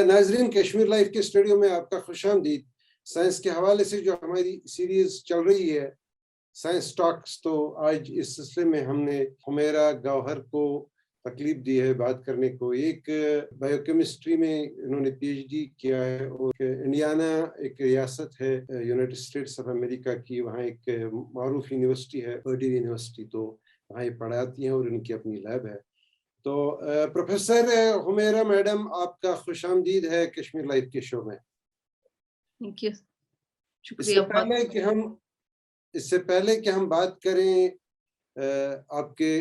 नाजरीन, कश्मीर लाइफ के स्टूडियो में आपका खुशामदीद। साइंस के हवाले से जो हमारी सीरीज चल रही है साइंस टॉक्स, तो आज इस सिलसिले में हमने हुमैरा गौहर को तकलीफ दी है बात करने को। एक बायोकेमिस्ट्री में इन्होंने पीएचडी किया है और इंडियाना एक रियासत है यूनाइटेड स्टेट्स ऑफ अमेरिका की, वहाँ एक मारूफ यूनिवर्सिटी है पर्ड्यू यूनिवर्सिटी, तो वहाँ ये पढ़ाती हैं और इनकी अपनी लैब है। तो प्रोफेसर हुमैरा मैडम, आपका खुशामदीद है कश्मीर लाइफ के शो में। थैंक यू, शुक्रिया। इससे पहले कि हम बात करें आपके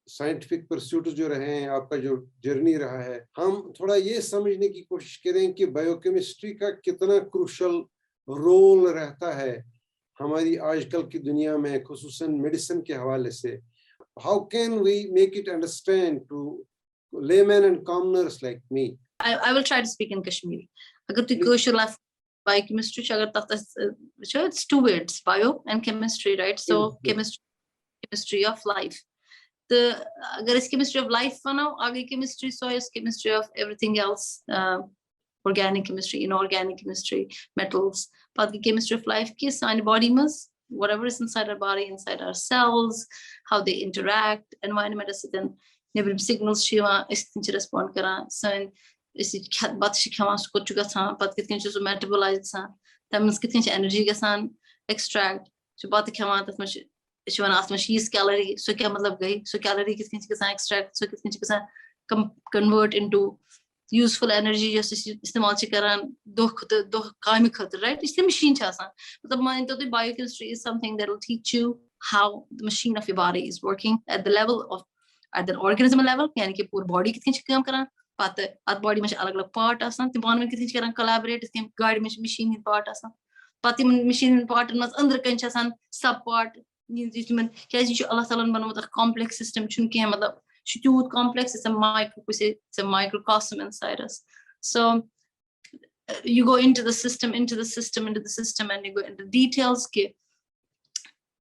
साइंटिफिक परस्यूट जो रहे हैं, आपका जो जर्नी रहा है, हम थोड़ा ये समझने की कोशिश करें कि बायोकेमिस्ट्री का कितना क्रूशल रोल रहता है हमारी आजकल की दुनिया में, खुसूसन मेडिसिन के हवाले से। How can we make it understand to laymen and commoners like me? I will try to speak in Kashmiri. Agar tu Kashmir Life biochemistry agar tata it's two words, bio and chemistry, right? So chemistry of life. The agar is chemistry of life bana, aage chemistry so is chemistry of everything else, organic chemistry, inorganic chemistry, metals. But the chemistry of life ki sign body mas whatever is inside our body, inside our cells, how they interact, environment is then never signals shiva is to respond kara. So is it but she comes to gasan, but kitchen to metabolize san, that means kitchen energy gasan extract. So but the kama that much she want ask she is calorie, so kya matlab gayi, so calorie kitchen gasan extract, so kitchen gasan convert into useful energy just इस्तेमाल च करान दो काम खतर, right? इसलिए machine च आसान। मतलब मान तो biochemistry is something that will teach you how the machine of your body is working at the level of at the organism level, यानी कि पूरी body कितनी काम करान, पाते at body में अलग-अलग part आसान, तो बान में कितनी करान collaborate, इसलिए गाड़ी में machine part आसान, पाते machine part में अंदर कहीं आसान sub part, जिसमें क्या चीज़ अल्लाह ताला ने बनाया complex system चुन के है, मतलब too complex, it's a microcosm inside us. So you go into the system, and you go into details ke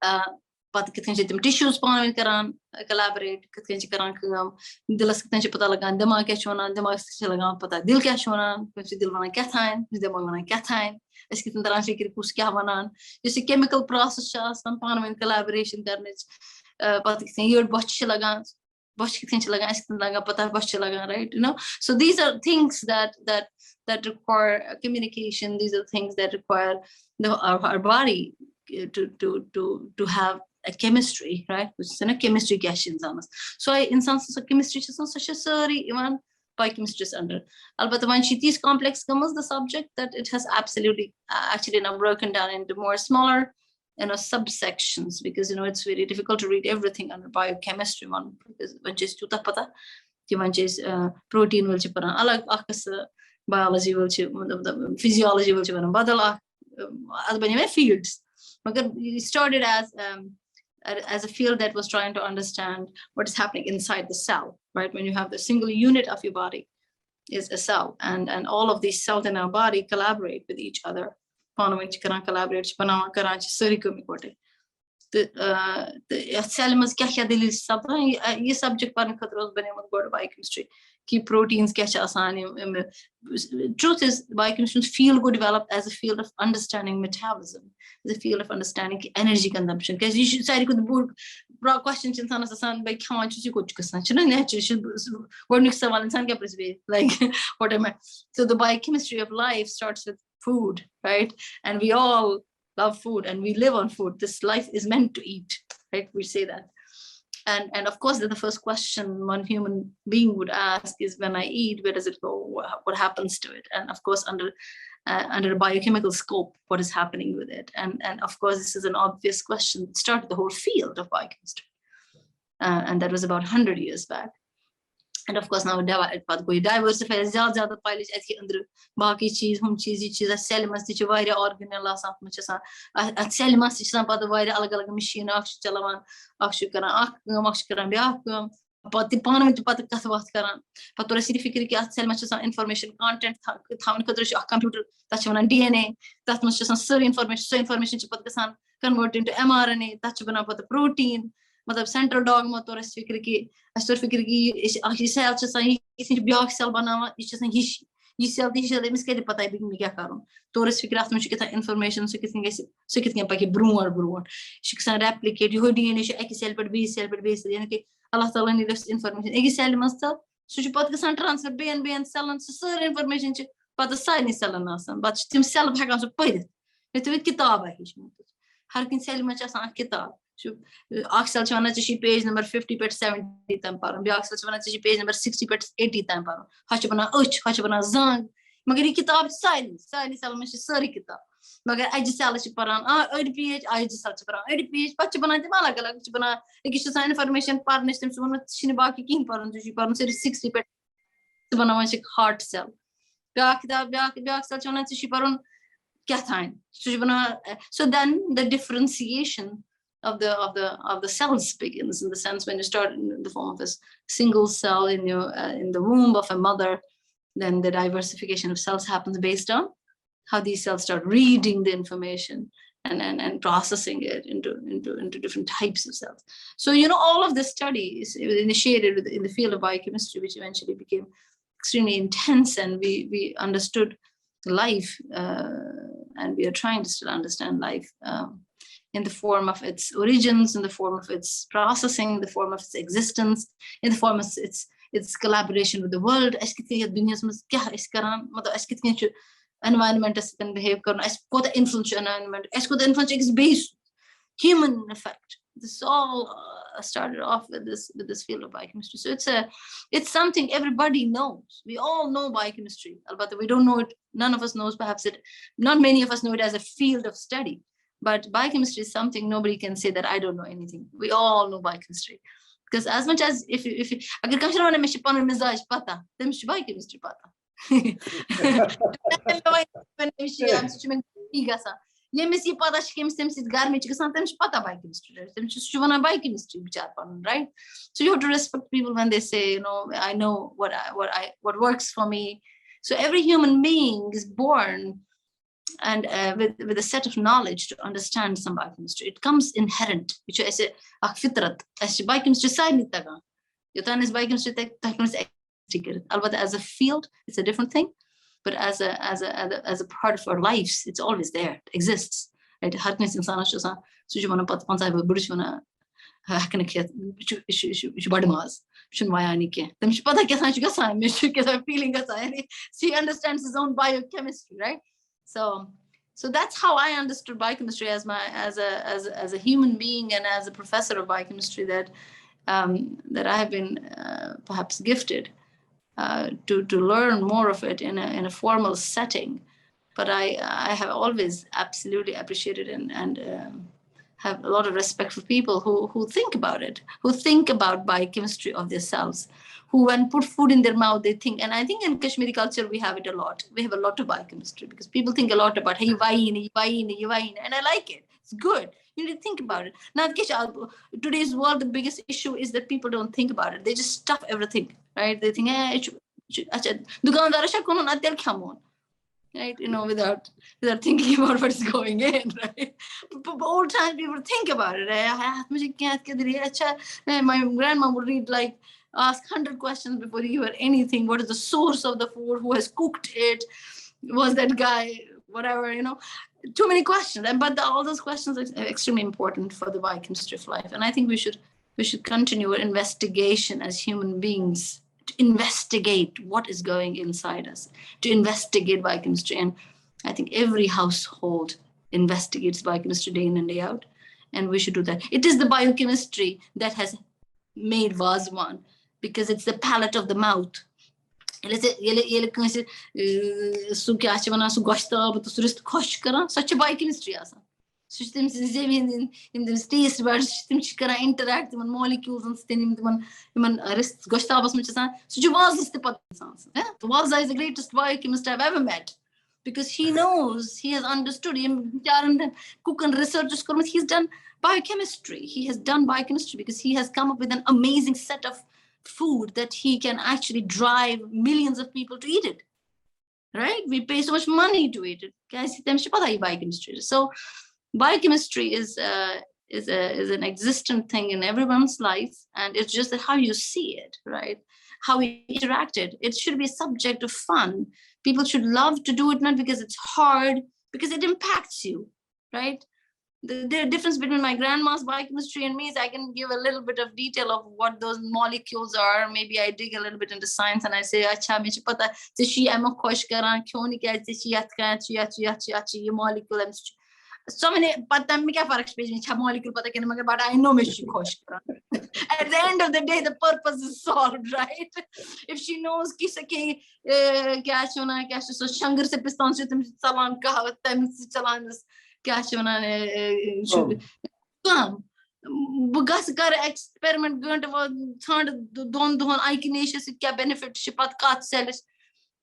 pat kitne je tissues paane karan collaborate, kitne je karan kam dilas kitne je pata lagan dimag kya chona, dimag se lagan pata dil kya chona, kuch dil bana kya thain, dimag bana kya thain, is kitne tarah se kir kus kya banan, jaise chemical process cha san paane collaboration karne pat kitne yod bach lagan right? So these are things that require communication. These are things that require our body to have a chemistry, right? Which is a chemistry questions on us. So in some chemistry is such a sorry even biochemistry is under. But when she is complex comes the subject that it has absolutely actually now broken down into more smaller subsections, because it's very difficult to read everything under biochemistry one, because when she's too pata when she's protein will chip alag akas biology will chip the physiology will chip badal fields. It started as a field that was trying to understand what is happening inside the cell, right? When you have the single unit of your body is a cell, and all of these cells in our body collaborate with each other. Collaborate बनावा करांच सारी कमी कोटे तो cell में क्या दलील सब ये सब्जेक्ट पढ़ने खतरों बने मत बोर्ड biochemistry कि proteins क्या आसान। Truth is biochemistry field को develop as a field of understanding metabolism, as a field of understanding energy consumption, because you should say could board broad questions इंसान आसान by how much you could कसना चुना natural word next सवाल इंसान क्या प्रश्न like what am I? So the biochemistry of life starts with food, right? And we all love food and we live on food. This life is meant to eat, right? We say that. And of course, the first question one human being would ask is, when I eat, where does it go? What happens to it? And of course, under a biochemical scope, what is happening with it? And of course, this is an obvious question that started the whole field of biochemistry. And that was about 100 years back. And of course now diversify ज़्यादा पाइले ऐसी अंदर बाकी चीज़ हम चीज़ cell में से वारिया organelle Assam में चसा cell में से चसा पता वारिया अलग मशीन आक्ष चलावान आक्ष करान ब्याह पति पान में पता कस बात करान पता रसी फिक्र कि सेल में चसा इंफॉर्मेशन कंटेंट थावन कदर कंप्यूटर तचवना DNA तच में चसा सारी इंफॉर्मेशन पता कसान कन्वर्ट इनटू mRNA तच बना पता प्रोटीन मतलब सेंट्रल डॉगमा तो फिक्र की सेल सेल बनावा ये This cell, this kid, pata hai big kya karon. Tourist figure after she get information, so kitchen paki brewer. She can replicate your DNA, she cell but B cell but base. Allah Ta'ala needs information. Egi cell must tell. So she put the transfer BN cell and so information. But the side is cell and but she himself has to put it. It with kitab. Harkin cell much as a kitab. Axel Chanachi page number 50 pet 70 tamparum. Axel Chanachi page number 60 pet 80 tamparum. Hachapana uch, Hachapana zang. Magari kitab silence almost sorry kitab. Magar I just sell paran, IDPH, I just sell paran, IDPH, Pachapana, Malagala, Chipana, the information partners, them soon Shinabaki King paran, to Shiparan 60 pet Subanamanchik heart cell. Biakida, Biak Chanachi Shiparan Kathine. So then the differentiation of the cells begins, in the sense when you start in the form of a single cell in the womb of a mother, then the diversification of cells happens based on how these cells start reading the information and processing it into different types of cells. So all of this study is initiated in the field of biochemistry, which eventually became extremely intense, and we understood life, and we are trying to still understand life in the form of its origins, in the form of its processing, in the form of its existence, in the form of its collaboration with the world. Environment behave influence environment, influence is based human effect. This all started off with this field of biochemistry. So it's something everybody knows. We all know biochemistry, but we don't know it. None of us knows, perhaps not many of us know it as a field of study. But biochemistry is something nobody can say that I don't know anything. We all know biochemistry. Because as much as if agar kamshara wana meshi pano mizaj pata, then meshi biochemistry pata. Ye mesi pata shkem stemsit garmi chikasan temsh pata biochemistry. Temsh shuvana biochemistry bichar pan, right? So you have to respect people when they say, I know what works for me. So every human being is born and with a set of knowledge to understand some biochemistry. It comes inherent, which I say, fitrat. As biochemistry side nitaga. Yotan is biochemistry Albeit as a field, it's a different thing. But as a part of our lives, it's always there. It exists. Right? Harkness insana shosa. So you wanna put on side British wanna hacknekhet. You badmaz. Shunwayanike. Them shpada kesan chugasan. Mishu kesa feeling kasayani. So he understands his own biochemistry, right? So that's how I understood biochemistry as a human being and as a professor of biochemistry, that I have been perhaps gifted to learn more of it in a formal setting. But I have always absolutely appreciated and have a lot of respect for people who think about it, who think about biochemistry of their cells, who when put food in their mouth, they think, and I think in Kashmiri culture, we have it a lot. We have a lot of biochemistry because people think a lot about, hey, and I like it. It's good. You need to think about it. Now, today's world, the biggest issue is that people don't think about it. They just stuff everything, right? They think, right? Without thinking about what's going in, right? But old times people think about it. My grandma would ask 100 questions before you hear anything. What is the source of the food? Who has cooked it? Was that guy? Whatever, too many questions. But all those questions are extremely important for the biochemistry of life. And I think we should continue our investigation as human beings, to investigate what is going inside us, to investigate biochemistry. And I think every household investigates biochemistry day in and day out. And we should do that. It is the biochemistry that has made Vazwan, because it's the palate of the mouth. Such a biochemistry. Such things in the taste buds, interact with molecules and wrists. So Waza is the greatest biochemist I've ever met, because he knows, he has understood. Cook and researchers, he's done biochemistry. He has done biochemistry because he has come up with an amazing set of food that he can actually drive millions of people to eat it. Right? We pay so much money to eat it. So biochemistry is is an existent thing in everyone's life, and it's just that how you see it, right? How we interacted. It should be a subject of fun. People should love to do it, not because it's hard, because it impacts you, right? The difference between my grandma's biochemistry and me is I can give a little bit of detail of what those molecules are. Maybe I dig a little bit into science and I say, "Acha, मुझे पता है I'm a khosh karan क्यों नहीं क्या ये molecule है." So many पता मैं क्या फर्क पेज में molecule पता क्या मगर but I know मैं khosh karan. At the end of the day, the purpose is solved, right? If she knows कि सके क्या चुना क्या so शंकर से पिस्तान से तुम चलान कहा तम से चलान क्या चुना काम बह गस कर experiment गंट वो थंड दोन दोन आइकिनेशियस क्या benefit से पत काट cells,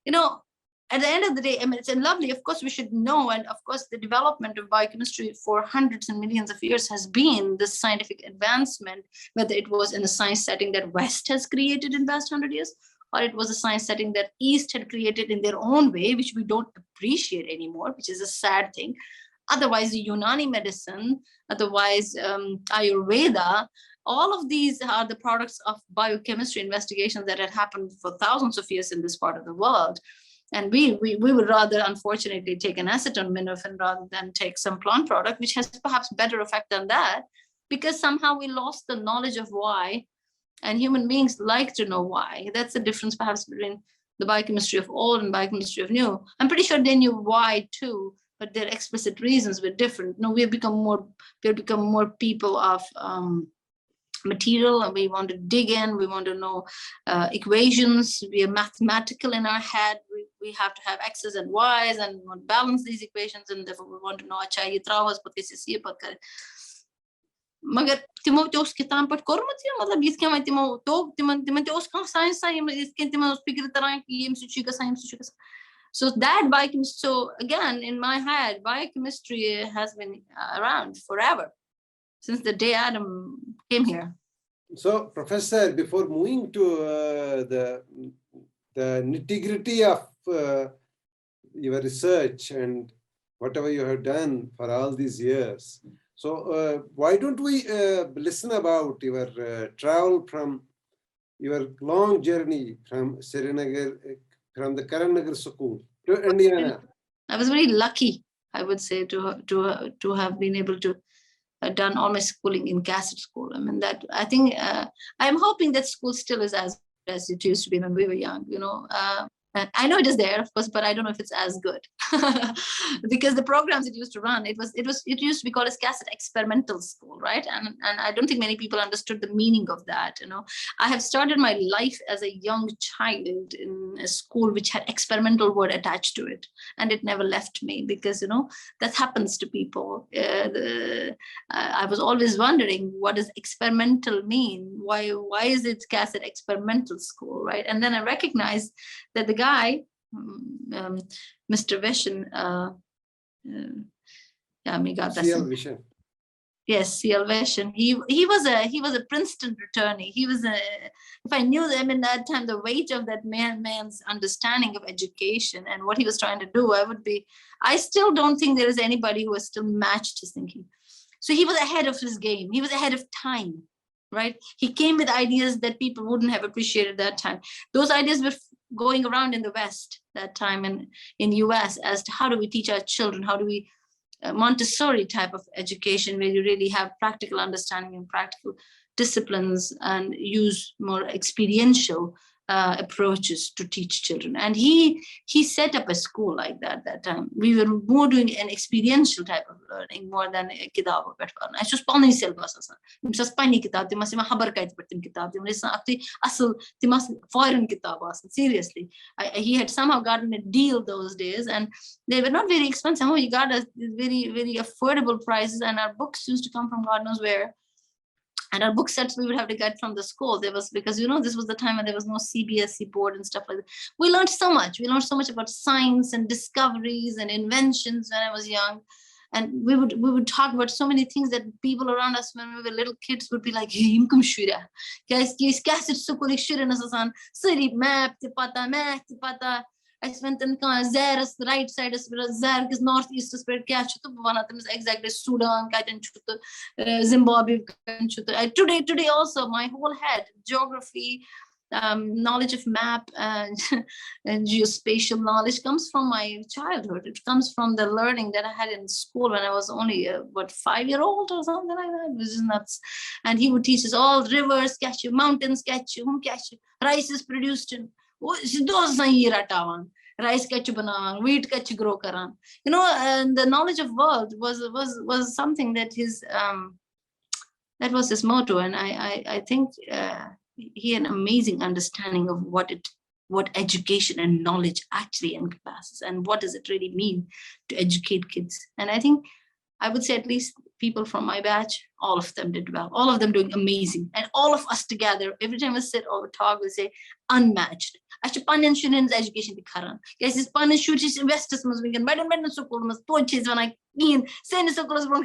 you know. At the end of the day, I mean, it's lovely. Of course, we should know, and of course, the development of biochemistry for hundreds and millions of years has been this scientific advancement, whether it was in a science setting that West has created in the past 100 years, or it was a science setting that East had created in their own way, which we don't appreciate anymore, which is a sad thing. Otherwise, the Unani medicine, otherwise Ayurveda, all of these are the products of biochemistry investigations that had happened for thousands of years in this part of the world. And we would rather, unfortunately, take an acetaminophen rather than take some plant product, which has perhaps better effect than that, because somehow we lost the knowledge of why, and human beings like to know why. That's the difference perhaps between the biochemistry of old and biochemistry of new. I'm pretty sure they knew why too, but their explicit reasons were different. No, we've become more people of material, and we want to dig in, we want to know equations, we are mathematical in our head, we have to have x's and y's and we want to balance these equations, and therefore we want to know acha ye travas pat kaise ye pat kare magar timo to us kitam pat kormat ya matlab is kya timo to timan to us ka science is ken timo us fikir tarah ki ye msu ka science ka. So that biochemistry, so again in my head, biochemistry has been around forever, since the day Adam came here. So, Professor, before moving to the nitty-gritty of your research and whatever you have done for all these years, so why don't we listen about your travel from your long journey from Srinagar, from the Karan Nagar School to Indiana? I was very lucky, I would say, to have been able to done all my schooling in Cassett School. I mean, that I think I'm hoping that school still is as it used to be when we were young, you know. And I know it is there, of course, but I don't know if it's as good because the programs it used to run, it used to be called as Cassett Experimental School, right? And I don't think many people understood the meaning of that. You know, I have started my life as a young child in a school which had experimental word attached to it, and it never left me because, you know, that happens to people. I was always wondering, what does experimental mean? Why is it Cassett Experimental School, right? And then I recognized that the guy, Mr. Vishen, yes, C.L. Vishen, he was a Princeton attorney. He was if I knew them in that time, the weight of that man's understanding of education and what he was trying to do, I still don't think there is anybody who has still matched his thinking. So he was ahead of his game. He was ahead of time, right? He came with ideas that people wouldn't have appreciated that time. Those ideas were going around in the West that time and in US as to how do we teach our children, how do we Montessori type of education where you really have practical understanding and practical disciplines and use more experiential approaches to teach children. And he set up a school like that time. We were more doing an experiential type of learning more than a kitab. I just pani syllabus. Just pani kitab. They must have habar kait pertim kitab. They must actually asal. They must foreign kitab. Seriously, he had somehow gotten a deal those days, and they were not very expensive. He got us very, very affordable prices, and our books used to come from God knows where. And our book sets we would have to get from the school. There was, because, you know, this was the time when there was no CBSE board and stuff like that. We learned so much. We learned so much about science and discoveries and inventions when I was young. And we would talk about so many things that people around us when we were little kids would be like, hey, guys, map, I spent in Zaire, right side, Zaire is northeast, exactly Sudan, Zimbabwe. Today also, my whole head, geography, knowledge of map and geospatial knowledge comes from my childhood. It comes from the learning that I had in school when I was only 5-year-old or something like that, which is nuts. And he would teach us all rivers catch you, mountains catch you, rice is produced in rice catch banavan, wheat catch grow karan. And the knowledge of world was something that that was his motto. And I think he had an amazing understanding of what education and knowledge actually encompasses, and what does it really mean to educate kids. And I think I would say at least people from my batch, all of them did well, all of them doing amazing. And all of us together, every time we sit or talk, we say unmatched. Actually, Panyan students education the Karan. Guys, this Panyan students investors must be madam school must toiches when I send schools from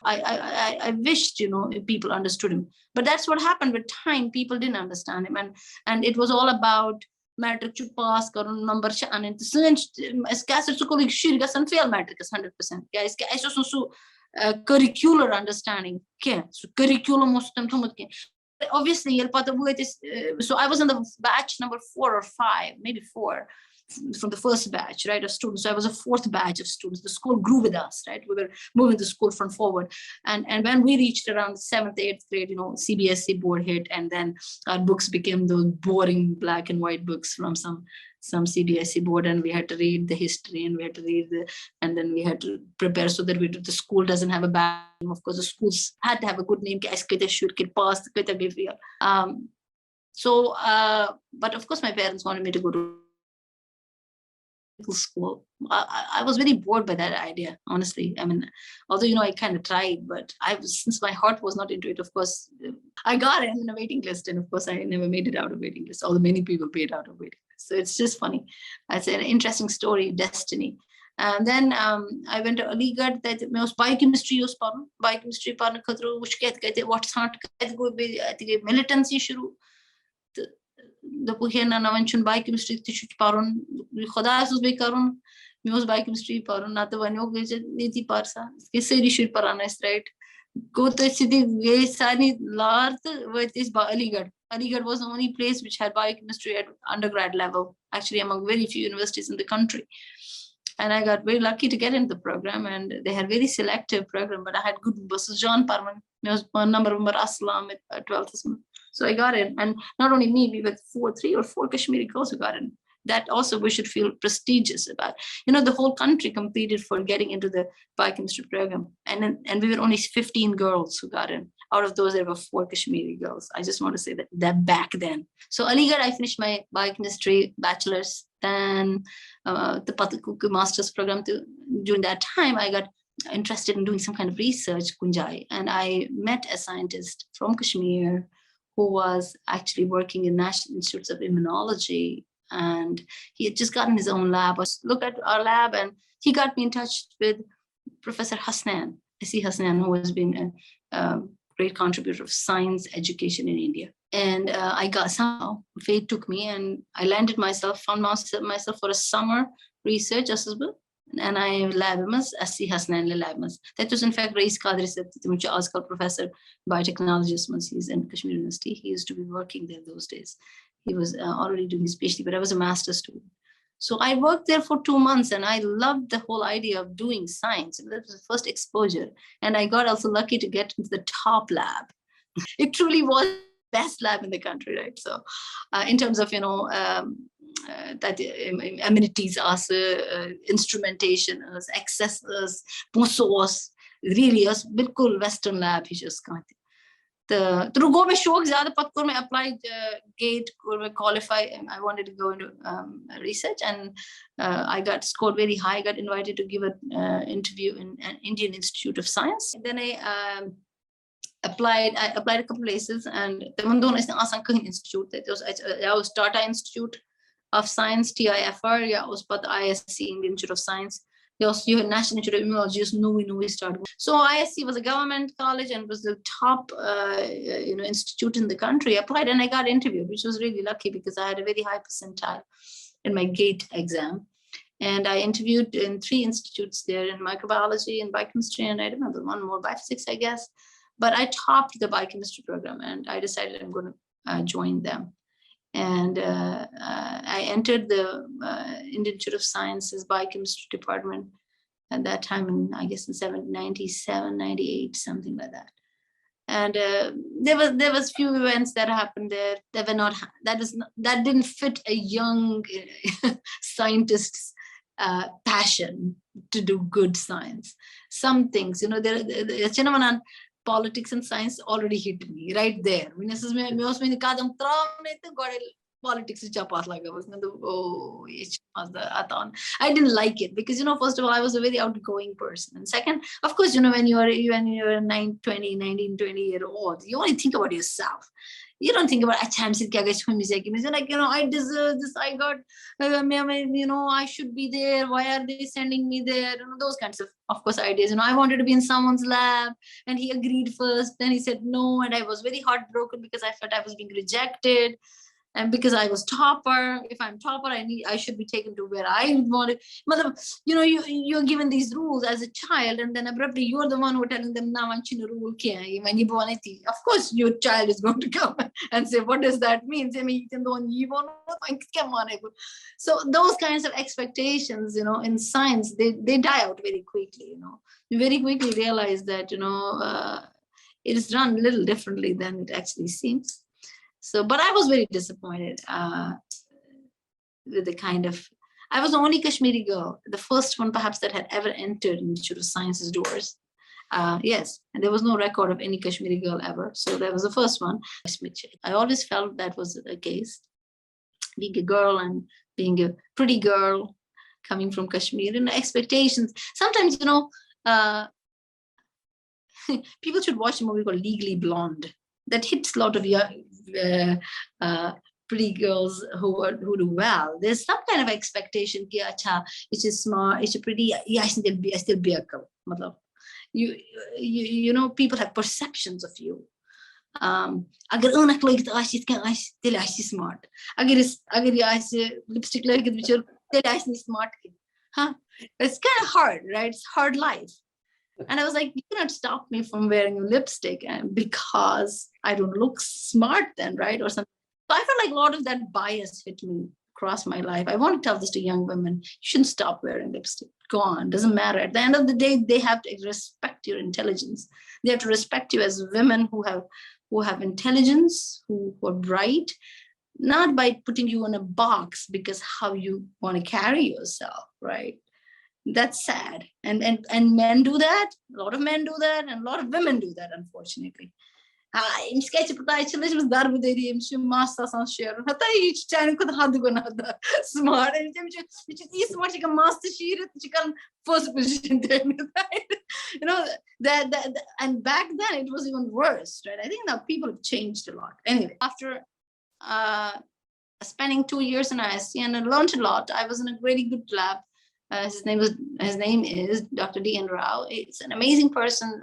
I wished, if people understood him. But that's what happened with time. People didn't understand him. And it was all about matric to pass karun number cha anin as kasar school shir gasan fail matric 100%. Guys, so curricular understanding. So curriculum obviously so I was in the batch number 4 or 5, maybe 4 from the first batch, right, of students. So I was a 4th batch of students. The school grew with us, right? We were moving the school from forward. And when we reached around 7th, 8th grade, CBSE board hit, and then our books became those boring black and white books from some CBSE board, and we had to read the history, and we had to read and then we had to prepare so that the school doesn't have a bad name. Of course, the schools had to have a good name. But of course, my parents wanted me to go to school. I was very bored by that idea, honestly. I mean, although I kind of tried, but since my heart was not into it, of course, I got in a waiting list, and of course, I never made it out of waiting list. Although many people paid out of waiting list, so it's just funny. It's an interesting story, destiny. And then I went to Aligarh. That was biochemistry. Biochemistry parna khadro ushket what's not militancy shuru. The Puhena Navanchun biochemistry Tishu Paron, Khodas be Karun, Muse biochemistry Paron, not the one Niti Parsa, Kisari should Paranas, right? Go to City Gay Sani Larth with this Aligarh. Aligarh was the only place which had biochemistry at undergrad level, actually among very few universities in the country. And I got very lucky to get into the program, and they had very selective program, but I had good buses. John Parman, was number Aslam at 12th. So I got in, and not only me, we were 3 or 4 Kashmiri girls who got in. That also we should feel prestigious about. The whole country competed for getting into the biochemistry program, and we were only 15 girls who got in. Out of those, there were 4 Kashmiri girls. I just want to say that back then. So Aligarh, I finished my biochemistry bachelor's. Then the Patakuku master's program. During that time, I got interested in doing some kind of research, Kunjai, and I met a scientist from Kashmir who was actually working in National Institutes of Immunology, and he had just gotten his own lab. I looked at our lab, and he got me in touch with Professor Hasnan, S.E. Hasnan, who has been a great contributor of science education in India. And I got somehow, fate took me, and I landed found myself for a summer research assistant. And I labmas, S.E. Hasnan labmas. That was in fact Rais Qadri which I was called professor biotechnologist once he's in Kashmir University. He used to be working there those days. He was already doing his PhD, but I was a master's student. So I worked there for 2 months, and I loved the whole idea of doing science. And that was the first exposure. And I got also lucky to get into the top lab. It truly was the best lab in the country, right? So in terms of, that amenities, instrumentation, access, resource, really, bilkul Western lab. He just got the through go me shok zyada patkur mein applied gate qualify. I wanted to go into research, and I got scored very high. I got invited to give an interview in an Indian Institute of Science. And then I applied a couple places, and the Mandon is an institute. That was Tata Institute of Science, TIFR, yeah, was but ISC, Indian Institute of Science. You had National Institute of Immunology, just we started. So ISC was a government college and was the top institute in the country. I applied and I got interviewed, which was really lucky because I had a very high percentile. in my GATE exam. And I interviewed in 3 institutes there in microbiology and biochemistry, and I remember one more, biophysics, I guess. But I topped the biochemistry program, and I decided I'm going to join them. And I entered the Indian Institute of Sciences biochemistry department at that time, in I guess in 97, 98, something like that. And there was few events that happened there that were not that didn't fit a young scientist's passion to do good science. Some things, there politics and science already hit me right there. I mean, politics I didn't like it because, first of all, I was a very outgoing person. And second, of course, when you're 19, 20-year-old, you only think about yourself. You don't think about, like, I deserve this, I got, I should be there, why are they sending me there? Those kinds of course, ideas. I wanted to be in someone's lab, and he agreed first, then he said no, and I was very heartbroken because I felt I was being rejected. And because I was topper, if I'm topper, I should be taken to where I wanted. You're given these rules as a child, and then abruptly you're the one who are telling them, "Now I'm changing rule." Of course, your child is going to come and say, "What does that mean?" So those kinds of expectations, in science, they die out very quickly. You very quickly realize that it is run a little differently than it actually seems. So, but I was very disappointed with the kind of, I was the only Kashmiri girl, the first one perhaps that had ever entered Institute of Science's doors. Yes, and there was no record of any Kashmiri girl ever. So that was the first one. I always felt that was the case. Being a girl and being a pretty girl coming from Kashmir, and expectations. Sometimes, people should watch a movie called Legally Blonde. That hits a lot of young, pretty girls who do well. There's some kind of expectation that it's smart, it's pretty, yeah, I still be a girl. People have perceptions of you. Agar unak like the smart. Agar lipstick like the smart. It's kind of hard, right? It's hard life. And I was like, you cannot stop me from wearing a lipstick because I don't look smart then, right? Or something. So I felt like a lot of that bias hit me across my life. I want to tell this to young women. You shouldn't stop wearing lipstick. Go on. Doesn't matter. At the end of the day, they have to respect your intelligence. They have to respect you as women who have intelligence, who are bright, not by putting you in a box because how you want to carry yourself, right? That's sad. And men do that. A lot of men do that, and a lot of women do that, unfortunately. Smart. First position. That and back then it was even worse, right? I think now people have changed a lot. Anyway, after spending 2 years in ISC, and I learned a lot. I was in a really good lab. His name is Dr. D.N. Rao. It's an amazing person,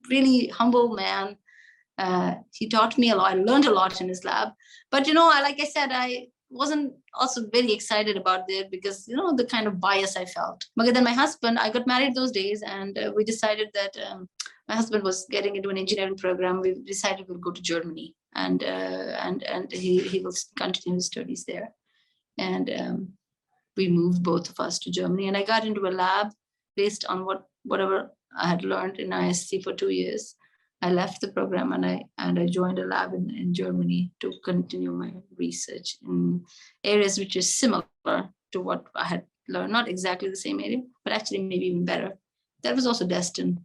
really humble man. He taught me a lot. I learned a lot in his lab. But, like I said, I wasn't also very excited about it because, the kind of bias I felt. But then my husband, I got married those days, and we decided that my husband was getting into an engineering program. We decided we'll go to Germany, and he will continue his studies there. And we moved both of us to Germany, and I got into a lab based on whatever I had learned in ISC for 2 years. I left the program and I joined a lab in Germany to continue my research in areas which is similar to what I had learned. Not exactly the same area, but actually maybe even better. That was also destined,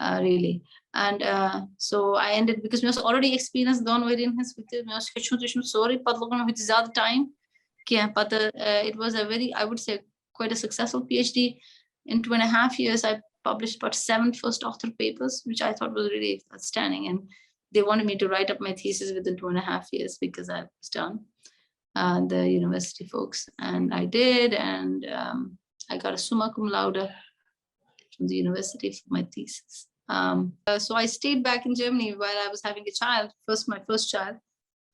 really. And so I ended because we was already experienced down within his sorry, but time. But it was a very, I would say, quite a successful PhD. In 2.5 years, I published about 7 first author papers, which I thought was really outstanding. And they wanted me to write up my thesis within 2.5 years because I was done, the university folks. And I did, and I got a summa cum laude from the university for my thesis. So I stayed back in Germany while I was having a child, my first child.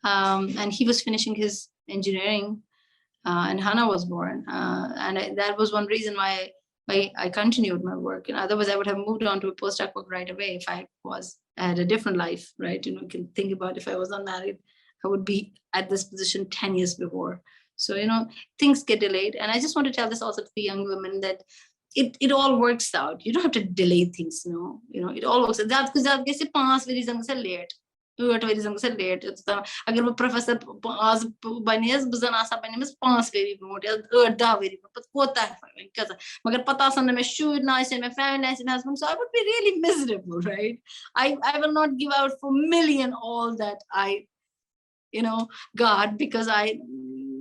And he was finishing his engineering. and Hannah was born. That was one reason why I continued my work. And otherwise, I would have moved on to a postdoc work right away if I had a different life, right? You can think about if I was unmarried, I would be at this position 10 years before. So, things get delayed. And I just want to tell this also to the young women that it all works out. You don't have to delay things, it all works out. That's because 5 reasons are late. 8 reasons are late. Agar wo professor az banes buzan asa banes 5 very more 8 10 very but kota hai kaza magar pata asana me should na ise me family ise husband, so I would be really miserable, right? I will not give out for million all that I got, because I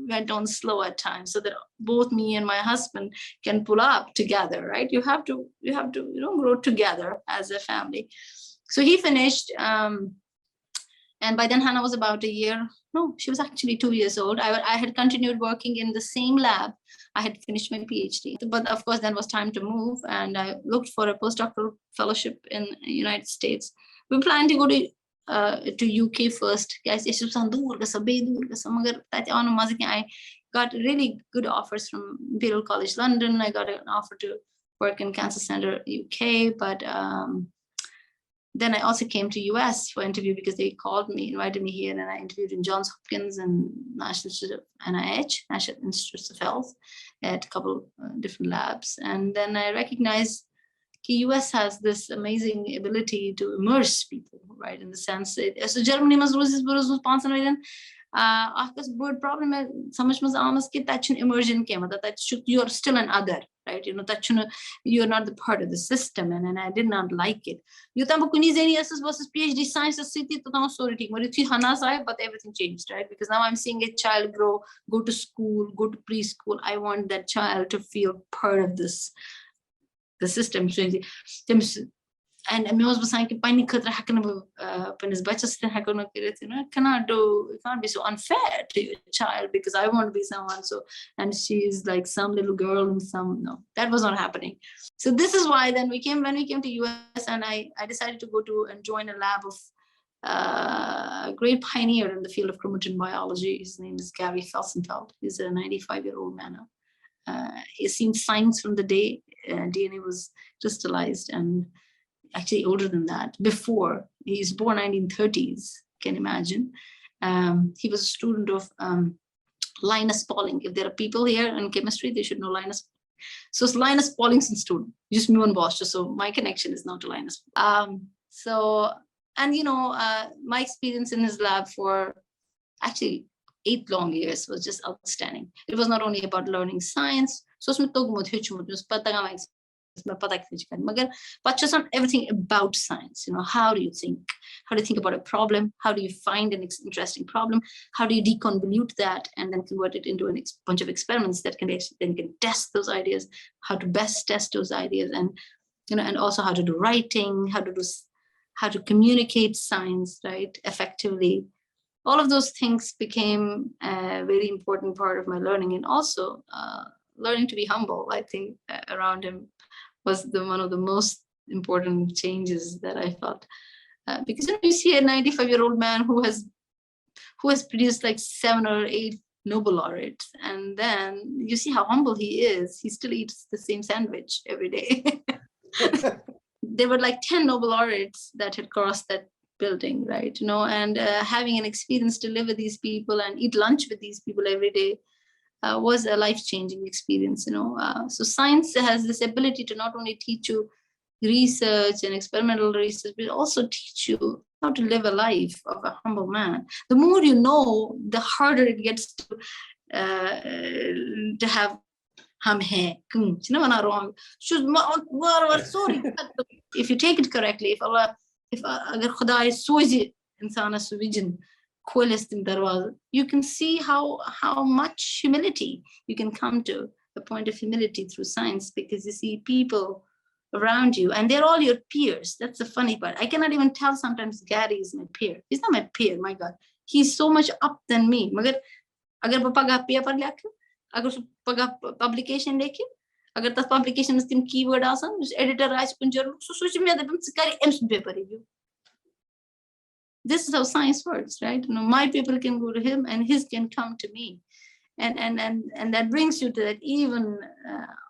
went on slow at times, so that both me and my husband can pull up together, right? You have to grow together as a family. So he finished, and by then Hannah was about a year. No, she was actually 2 years old. I had continued working in the same lab. I had finished my PhD, but of course then was time to move, and I looked for a postdoctoral fellowship in the United States. We planned to go to UK first. Guys, I got really good offers from Imperial College London. I got an offer to work in Cancer Center UK, but then I also came to US for interview because they called me, invited me here, and I interviewed in Johns Hopkins and National Institute of NIH, National Institutes of Health, at a couple different labs. And then I recognized the US has this amazing ability to immerse people, right? In the sense, so Germany must lose this word problem that immersion came that you're still an other, right? That you're not the part of the system, and I did not like it. You versus PhD science city but everything changed, right? Because now I'm seeing a child grow, go to school, go to preschool. I want that child to feel part of the system. And I was saying, it can't be so unfair to your child because I want to be someone. So, and she's like some little girl and no, that was not happening. So this is why then when we came to US, and I decided to go to and join a lab of a great pioneer in the field of chromatin biology. His name is Gary Felsenfeld. He's a 95-year-old man now. He's seen science from the day DNA was crystallized, and actually older than that. Before, he's born 1930s, can imagine. He was a student of Linus Pauling. If there are people here in chemistry, they should know Linus. So it's Linus Pauling's student, just me and boss. So my connection is now to Linus. My experience in his lab for actually 8 long years was just outstanding. It was not only about learning science. So but just on everything about science. How do you think about a problem? How do you find an interesting problem? How do you deconvolute that and then convert it into a bunch of experiments that can test those ideas? How to best test those ideas, and and also how to do writing, how to communicate science, right, effectively. All of those things became a very important part of my learning, and also learning to be humble. I think around him was one of the most important changes that I felt, because you see a 95-year-old man who has produced like 7 or 8 Nobel laureates, and then you see how humble he is. He still eats the same sandwich every day. There were like 10 Nobel laureates that had crossed that building, right? And having an experience to live with these people and eat lunch with these people every day was a life-changing experience. So science has this ability to not only teach you research and experimental research, but also teach you how to live a life of a humble man. The more you know, the harder it gets to have hum hai, I'm not wrong. Sorry. If you take it correctly, if agar Khuda is soji insana suvijan, you can see how much humility you can come to, the point of humility through science, because you see people around you and they're all your peers. That's the funny part. I cannot even tell sometimes Gary is my peer. He's not my peer, my God. He's so much up than me. Agar papa paper leke, agar publication leke, agar tas publication is tim keyword asan, editor raj punjar, so soch me adam skari ems paper review. This is how science works, right? My paper can go to him and his can come to me. And that brings you to that even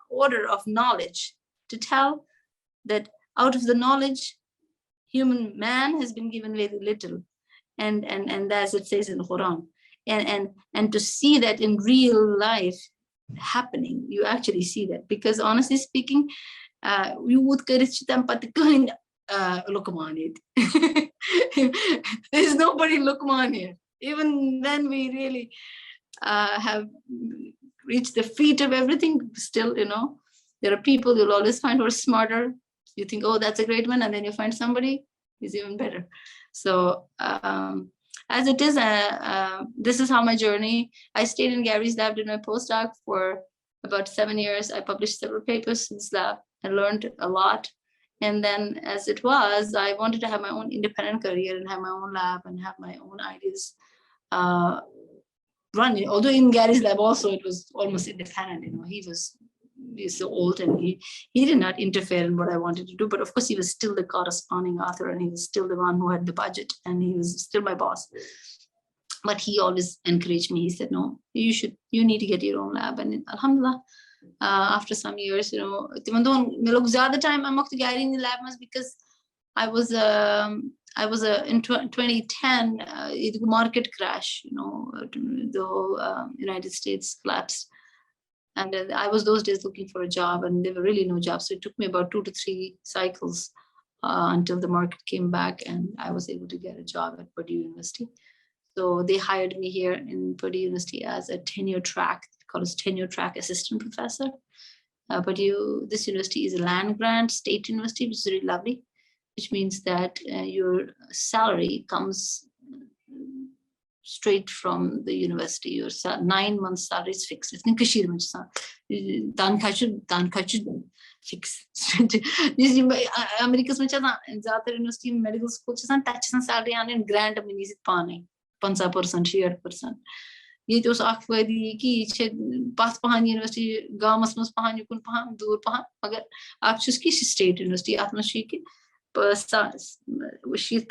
order of knowledge, to tell that out of the knowledge, human man has been given very little, and as it says in the Quran, and to see that in real life happening, you actually see that, because honestly speaking, you would there's nobody Lukman here. Even then, we really have reached the feet of everything. Still, there are people you'll always find who are smarter. You think, oh, that's a great one, and then you find somebody who's even better. So as it is, this is how my journey. I stayed in Gary's lab, did my postdoc for about 7 years. I published several papers in this lab. I learned a lot. And then as it was, I wanted to have my own independent career and have my own lab and have my own ideas running. Although in Gary's lab also, it was almost independent. He's so old, and he did not interfere in what I wanted to do. But of course, he was still the corresponding author, and he was still the one who had the budget, and he was still my boss. But he always encouraged me. He said, no, you need to get your own lab. And alhamdulillah, after some years, even though the time I'm to Gary in the lab was because I was in 2010, the market crash, the whole United States collapsed. And I was those days looking for a job, and there were really no jobs. So it took me about 2 to 3 cycles until the market came back, and I was able to get a job at Purdue University. So they hired me here in Purdue University as a tenure track, called as tenure track assistant professor. This university is a land grant state university, which is really lovely, which means that your salary comes straight from the university. Your 9 months salary is fixed. It's in Kashmir, fixed. America's university medical school salary and grant 50%, 60%. It was actually university, Gamas Dur state university, she's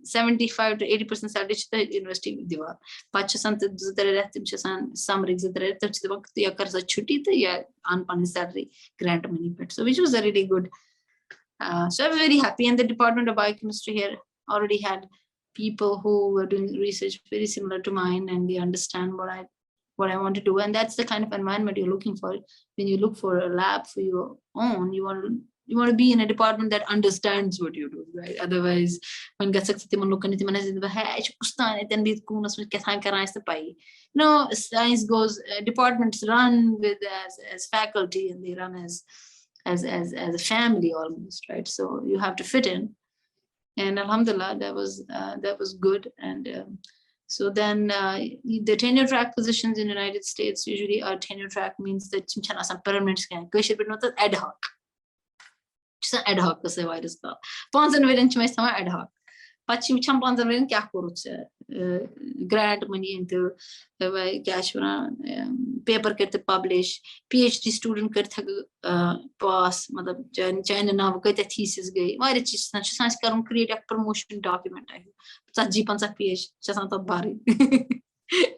75 to 80% salary the university with diva. Some rigs salary grant money. So which was a really good. So I was very happy, and the Department of Biochemistry here already had people who were doing research very similar to mine, and they understand what I want to do. And that's the kind of environment you're looking for. When you look for a lab for your own, you want to be in a department that understands what you do, right? Otherwise, when science goes, departments run with as faculty, and they run as a family almost, right? So you have to fit in. And alhamdulillah, that was good. And so then the tenure track positions in the United States usually are tenure track means that permanent ad hoc. Ad hoc is a virus. Ad hoc. Grant money into paper publish, PhD student pass, China now thesis create a promotion document.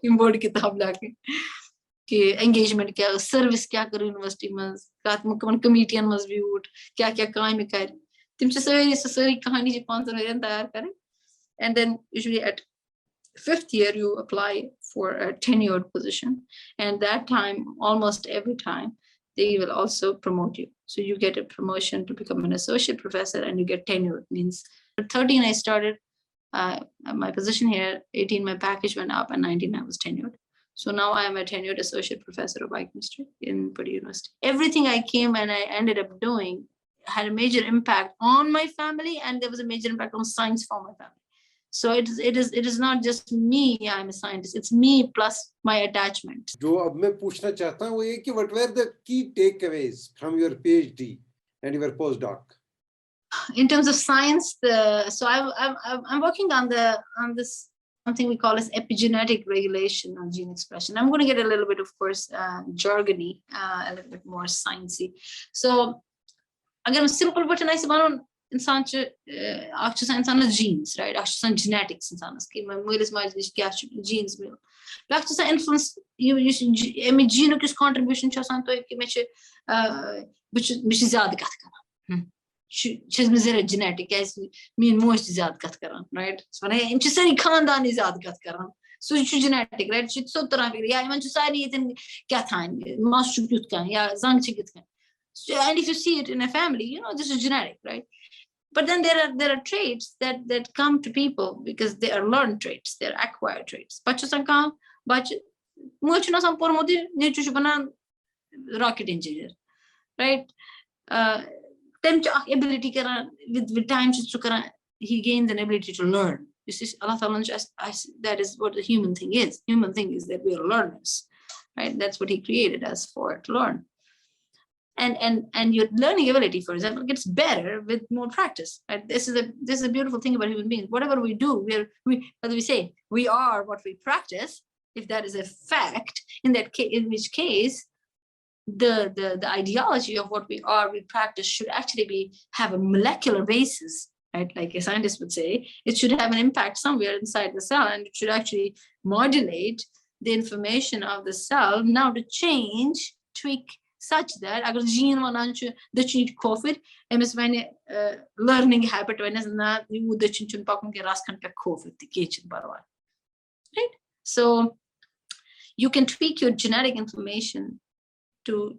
Import kitab engagement service university comedian must be and then usually at 5th year you apply for a tenured position, and that time almost every time they will also promote you. So you get a promotion to become an associate professor, and you get tenured. Means at 13 I started my position here, 18 my package went up, and 19 I was tenured. So now I am a tenured associate professor of biochemistry in Purdue University. Everything I came and I ended up doing had a major impact on my family, and there was a major impact on science for my family. So it is not just me, I'm a scientist, it's me plus my attachment. जो अब मैं पूछना चाहता हूँ वो ये कि what were the key takeaways from your PhD and your postdoc? In terms of science, so I'm working on this something we call as epigenetic regulation of gene expression. I'm going to get a little bit, of course, jargony, a little bit more sciencey. So again, a simple button I say, insan genes, right? Genetics insanas ki malis majlis kya genes mil. Influence you gene kis contribution chasan to ki meche bish zyada kat karan. She's me genetic as mean most zyada kat karan, right? So when I sari khandani zyada kat karan. So it's genetic, right? It's so tarah ki ya man sari itin kya thain mas chukut kan ya zang chikit kan. And if you see it in a family, this is genetic, right? But then there are traits that come to people because they are learned traits, they're acquired traits. Rocket engineer, right? Ability with time he gains an ability to learn. This is Allah Ta'ala, that is what the human thing is. Human thing is that we are learners, right? That's what He created us for, to learn. And your learning ability, for example, gets better with more practice. Right? This is a beautiful thing about human beings. Whatever we do, we are what we practice. If that is a fact, in which case, the ideology of what we practice should actually have a molecular basis, right? Like a scientist would say, it should have an impact somewhere inside the cell, and it should actually modulate the information of the cell now to change, tweak, such that agar gene wananchu the cheat COVID, ms when learning habit when is not you the chin pakun ke ras kan pe COVID the kitchen barwa, right? So you can tweak your genetic information to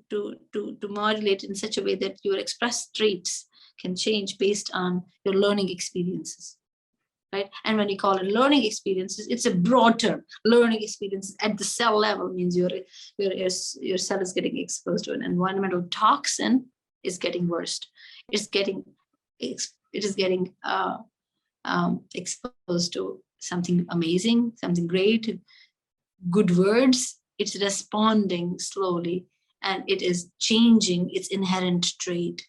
modulate in such a way that your expressed traits can change based on your learning experiences. Right? And when you call it learning experiences, it's a broad term. Learning experiences at the cell level means your cell is getting exposed to an environmental toxin, is getting worse. It is getting exposed to something amazing, something great, good words. It's responding slowly, and it is changing its inherent trait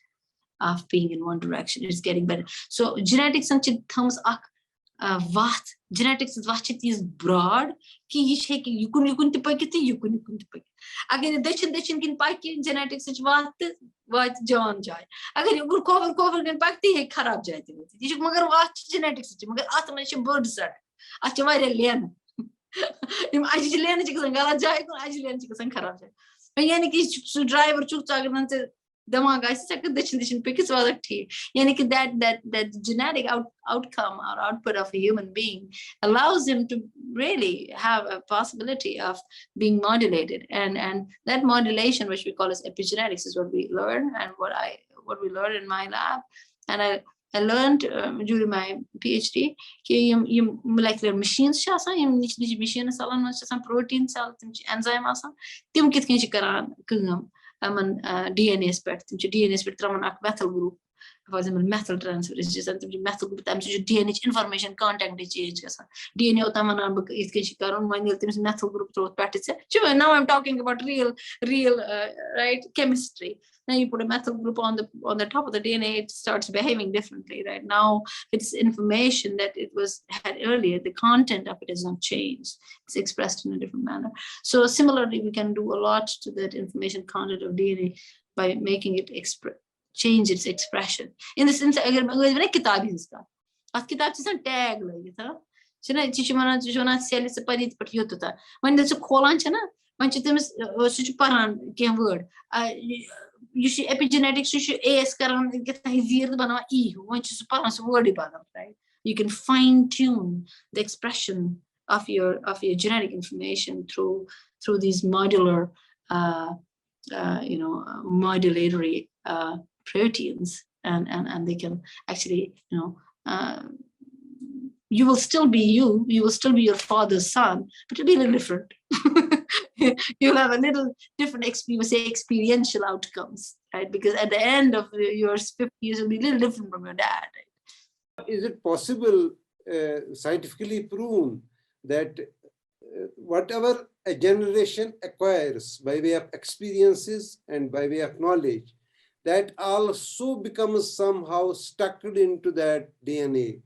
of being in one direction. It's getting better. So genetics comes up. Genetics is broad. You can again genetics John Jai. Again, you cover and pack the kharab jai. You should watch genetics, bird set. Alien. Driver that genetic outcome or output of a human being allows him to really have a possibility of being modulated, and that modulation, which we call as epigenetics, is what we learn, and what we learn in my lab. And I learned during my PhD that molecular machines machines protein cells enzymes DNA DNA methyl group, for example, methyl transfer is just methyl group DNA information content change DNA methyl group. Now I'm talking about real right chemistry. Now you put a methyl group on the top of the DNA, it starts behaving differently. Right now, it's information that it had earlier. The content of it is not changed. It's expressed in a different manner. So similarly, we can do a lot to that information content of DNA by making it change its expression. In the sense, agar kitab is ka, at kitab is a tag like that. Chena chichumana cell is a parit but yotota. When there's a colon chena, when chitums such paran came word. You should epigenetics, you should AS Karan get E, once you pass word about them, right? You can fine-tune the expression of your genetic information through these modular modulatory proteins, and they can actually, you will still be you will still be your father's son, but it'll be a little different. You'll have a little different experiential outcomes, right? Because at the end of your 50 years, you'll be a little different from your dad. Right? Is it possible, scientifically proven, that whatever a generation acquires by way of experiences and by way of knowledge, that also becomes somehow stuck into that DNA,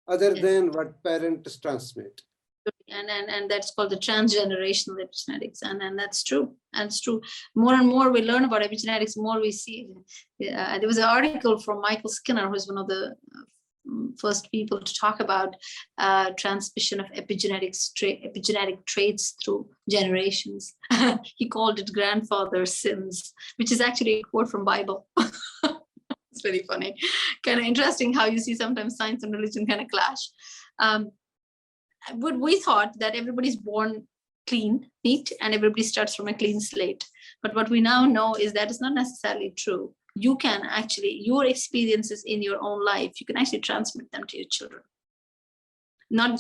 other than what parents transmit? and that's called the transgenerational epigenetics, and that's true. And it's true. More and more we learn about epigenetics, more we see. There was an article from Michael Skinner, who's one of the first people to talk about transmission of epigenetic traits through generations. He called it grandfather sins, which is actually a quote from Bible. It's very funny, kind of interesting how you see sometimes science and religion kind of clash. We thought that everybody's born clean, neat, and everybody starts from a clean slate. But what we now know is that it's not necessarily true. You can actually, your experiences in your own life, you can actually transmit them to your children. Not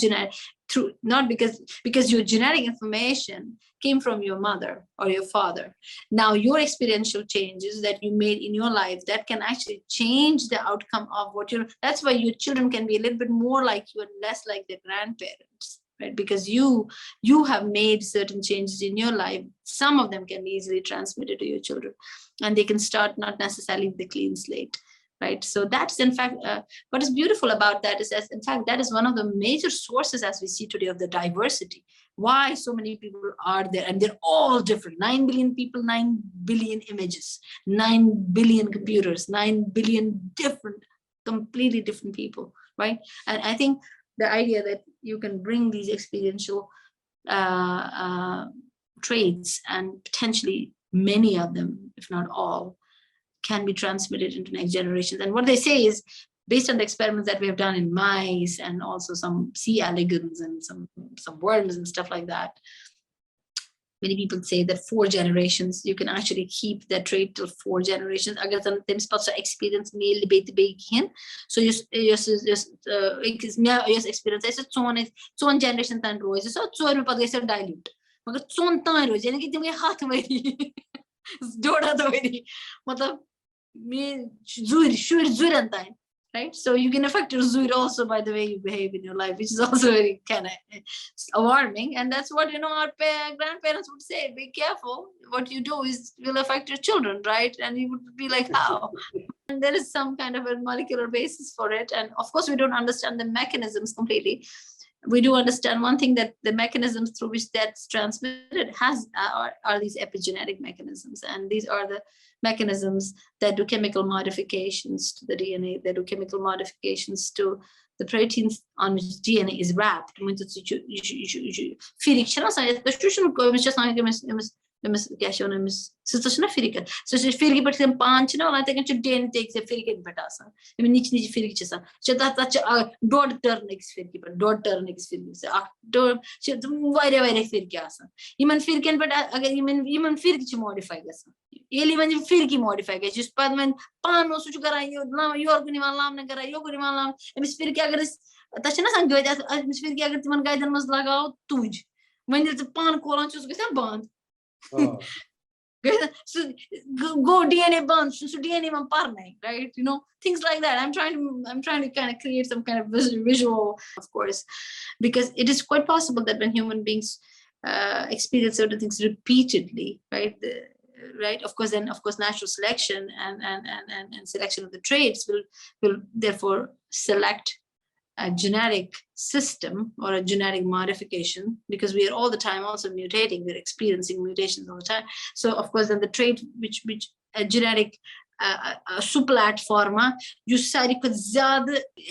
because your genetic information came from your mother or your father. Now your experiential changes that you made in your life, that can actually change the outcome of what that's why your children can be a little bit more like you and less like their grandparents, right? Because you have made certain changes in your life. Some of them can be easily transmitted to your children, and they can start not necessarily with the clean slate. Right. So that's in fact, what is beautiful about that is, in fact, that is one of the major sources, as we see today, of the diversity. Why so many people are there, and they're all different. 9 billion people, 9 billion images, 9 billion computers, 9 billion different, completely different people. Right. And I think the idea that you can bring these experiential traits, and potentially many of them, if not all, can be transmitted into next generations. And what they say is, based on the experiments that we have done in mice and also some C. elegans and some worms and stuff like that, many people say that 4 generations, you can actually keep that trait till 4 generations. Agar them supposed to experience male debate begin. So just experience is so generation tan rose. So me pag dilute. Magar so tan rose. Yani ki tumhe haath mari. Doda to mari. Matlab me zur time. Right? So you can affect your zuid also by the way you behave in your life, which is also very kind of alarming. And that's what, our grandparents would say, be careful. What you do will affect your children, right? And you would be like, how? And there is some kind of a molecular basis for it. And of course, we don't understand the mechanisms completely. We do understand one thing, that the mechanisms through which that's transmitted are these epigenetic mechanisms. And these are the mechanisms that do chemical modifications to the DNA, that do chemical modifications to the proteins on which DNA is wrapped. So firiki but them punch I think it den takes a firiki betasa. I mean niche firiki chesa. Chata dot turn next firiki but dot turn next firiki. Dot wire firiki asa. Even firiki but again even firiki modify gasa. Even firiki modify gas. Just padman pan no such garai your guniman lam na garai yo guniman lam. I mean firiki agar tachna sang goy das firiki agar timan gaidan mas lagao tuj. When there's a pan kolan chus gasa band. So go DNA band, so DNA man parne, right? Things like that. I'm trying to kind of create some kind of visual, of course, because it is quite possible that when human beings experience certain things repeatedly, right? Right. Of course, natural selection and selection of the traits will therefore select a genetic system or a genetic modification, because we are all the time also mutating, we're experiencing mutations all the time. So of course then the trait which a genetic platform you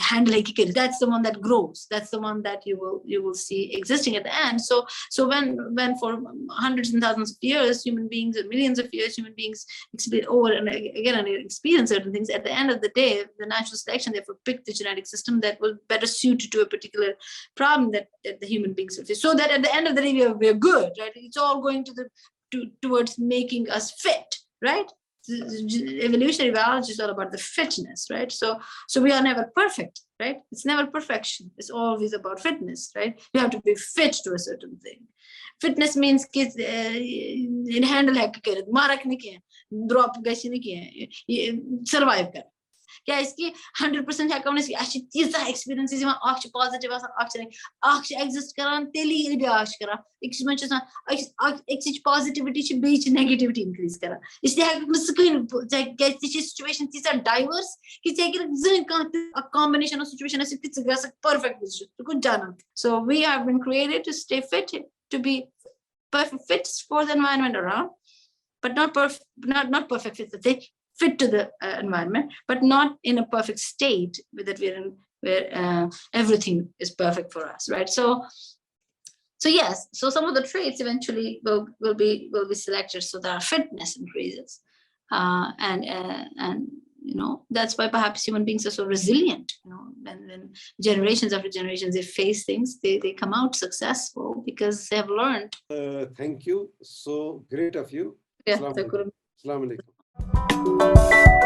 handle, that's the one that grows, that's the one that you will see existing at the end. So when for hundreds and thousands of years human beings, or millions of years human beings experience over and again and experience certain things, at the end of the day the natural selection therefore picked the genetic system that will better suit to a particular problem that the human beings will face, so that at the end of the day we're good, right? It's all going towards making us fit, right? Evolutionary biology is all about the fitness, right? So we are never perfect, right? It's never perfection. It's always about fitness, right? You have to be fit to a certain thing. Fitness means handle marak nahi kiya, drop gashi nahi kiya, survive kar. क्या इसकी 100% है कौन इसकी अच्छी चीज़ experiences इमा आख positive आसान आख नहीं आख exist करान तेली ये भी आश करा एक चीज़ में चीज़ एक चीज़ positivity ची बेच negativity increase करा इसलिए है कि मुझे क्या चीज़ situation चीज़ diverse कि चाहे कि ज़िन का combination of situation ऐसे किस तरह से perfect तो कुछ जाना so we have been created to stay fit to be perfect fit for the environment around but not perfect fit to the environment, but not in a perfect state that we're in, where everything is perfect for us, right? So yes, so some of the traits eventually will be selected so that our fitness increases, and that's why perhaps human beings are so resilient. When generations after generations they face things, they come out successful because they have learned. Thank you, so great of you. Yeah, Assalamu alaikum.